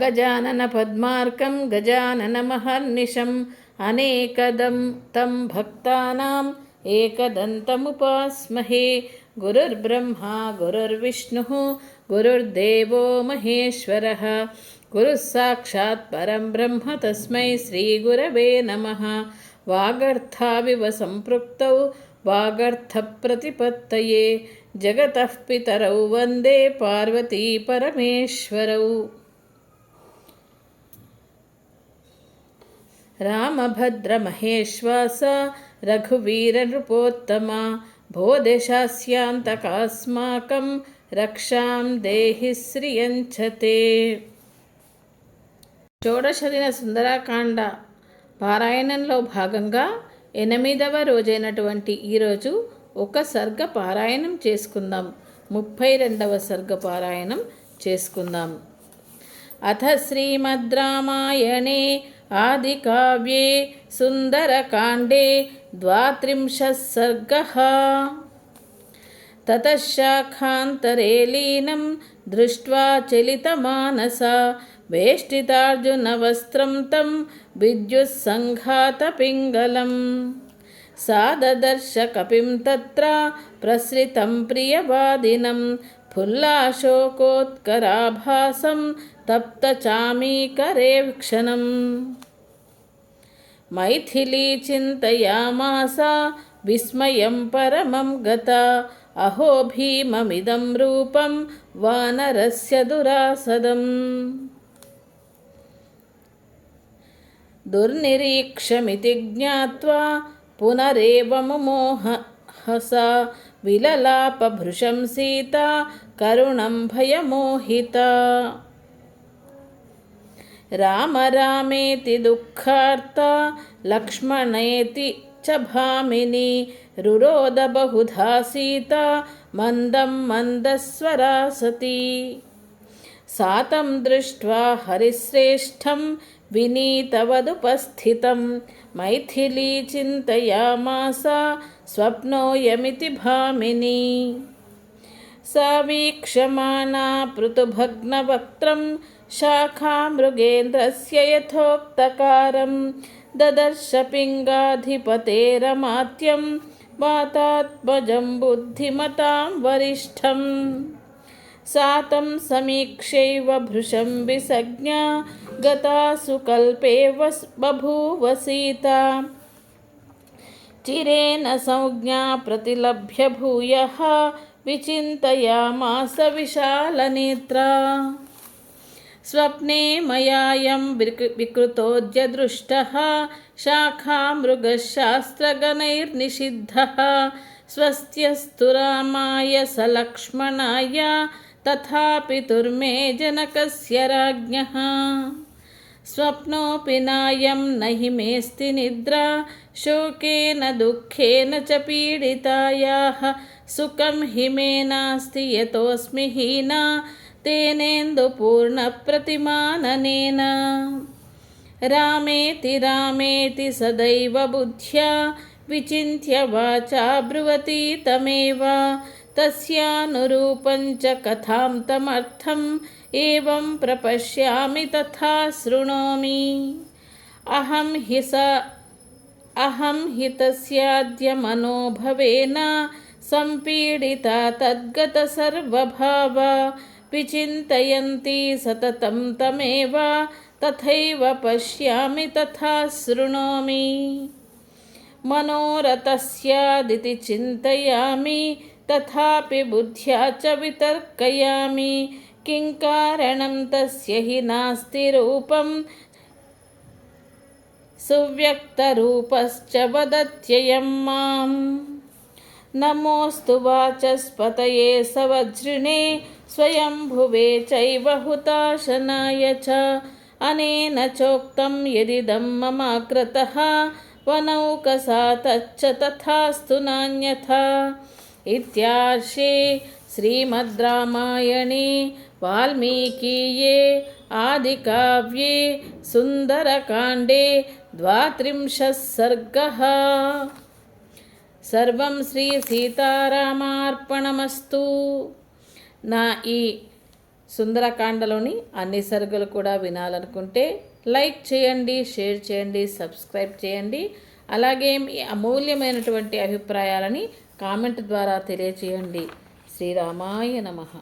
गजानन पद्मार्कं गजाननमहर्निशम् अनेकदं तं भक्तानाम् एकदन्तमुपास्महे। गुरुर्ब्रह्मा गुरुर्विष्णुः गुरुर्देवो महेश्वरः गुरुः साक्षात् परं ब्रह्म तस्मै श्रीगुरवे नमः। वागर्थाविव सम्पृक्तौ वागर्थप्रतिपत्तये जगतः पितरौ वन्दे पार्वती परमेश्वरौ। रामभद्रमहेश्वास रघुवीरनृपोत्तमा भो देशास्यान्तकास्माकं रक्षां देहि श्रियञ्चते। షోడశదిన సుందరకాండ పారాయణంలో భాగంగా 8వ రోజైనటువంటి ఈరోజు ఒక సర్గ పారాయణం చేసుకుందాం. 32వ సర్గ పారాయణం చేసుకుందాం. అథ శ్రీమద్ రామాయణే ఆదికావ్యే సుందరకాండే 32 సర్గః. తతః శాఖాంతరే లీనం దృష్ట్వా చలితమానసా వేష్టితార్జునవస్త్రం తం విద్యుత్సంఘాతపింగళం. సా దదర్శ కపిం తత్ర ప్రసృతం ప్రియవాదినం ఫుల్లాశోకోత్కరాభాసం తప్తచామీకరే క్షణం. మైథిలీ చింతయామాస విస్మయం పరమం గతా అహో భీమమిదం రూపం వానరస్య దురాసదం. దుర్నిరీక్షమితి జ్ఞాత్వా పునరేవ ముమోహసా విలలాపభృశం సీతా కరుణం భయమోహితా. రామ రామేతి దుఃఖార్తా లక్ష్మణేతి చ భామిని రురోద బహుధా సీతా మందం మందస్వరా సతీ. సాతం దృష్ట్వా హరిశ్రేష్టం వినీతవదుపస్థితం మైథిలీ చింతయామాస స్వప్నోయమితి భామిని. సా వీక్షమానా పృథుభగ్నవక్త్రం శాఖామృగేంద్రస్య యథోక్తకారం దదర్శ పింగాధిపతేరమాత్యం వాతాత్మజం బుద్ధిమతాం వరిష్టం. సాతం సమీక్షైవ భృశం విసజ్ఞా గతాసు కల్పే బభూవ సీతా. చిరేణ సంజ్ఞా ప్రతిలభ్య భూయః విచింతయామాస విశాలనేత్రా. స్వప్నే మయాయం వికృతోద్య దృష్టః శాఖామృగశాస్త్రగణైర్నిషిద్ధః స్వస్త్యస్తు రామాయ సలక్ష్మణాయ తథాపి తుర్మే జనకస్య రాజ్ఞః. స్వప్నోపి నాయం నహి మేస్తి నిద్రా శోకేన దుఃఖేన చ పీడితాయాః సుఖం హి మే నాస్తి యతోస్మి హీనా తేనేందుపూర్ణప్రతిమాననేన. రామేతి రామేతి సదైవ బుద్ధ్యా విచింత్య వాచా బ్రువతి తమేవ తస్యానురూపం చ కథాం తమర్థం ఏవం ప్రపశ్యామి తథా శృణోమి. అహం హి తస్యాద్య మనోభవేన సంపీడితా తద్గత సర్వభావా విచింతయంతి సతతం తమేవ తథైవ పశ్యామి తథా శృణోమి. మనోరథస్యాదితి చింతయామి తథాపి బుద్ధ్యా చ వితర్కయామి కిం కారణం తస్య హి నాస్తి రూపం సువ్యక్తరూపశ్చ వదత్యయం మాం. నమోస్తు వాచస్పతయే సవజ్రిణే స్వయంభువే చైవ హుతాశనాయ చ. అనేన చోక్తం యదిదం మమాగ్రతః వనౌకసా తచ్చ తథాస్తు నాన్యథా. ఇత్యార్షే శ్రీమద్ రామాయణే వాల్మీకీయే ఆదికావ్యే సుందరకాండే 32 సర్గః. సర్వం శ్రీ సీతారామార్పణమస్తు. నా ఈ సుందరకాండలోని అన్ని సరుకులు కూడా వినాలనుకుంటే లైక్ చేయండి, షేర్ చేయండి, సబ్స్క్రైబ్ చేయండి. అలాగే మీ అమూల్యమైనటువంటి అభిప్రాయాలని కామెంట్ ద్వారా తెలియచేయండి. శ్రీరామాయ నమః.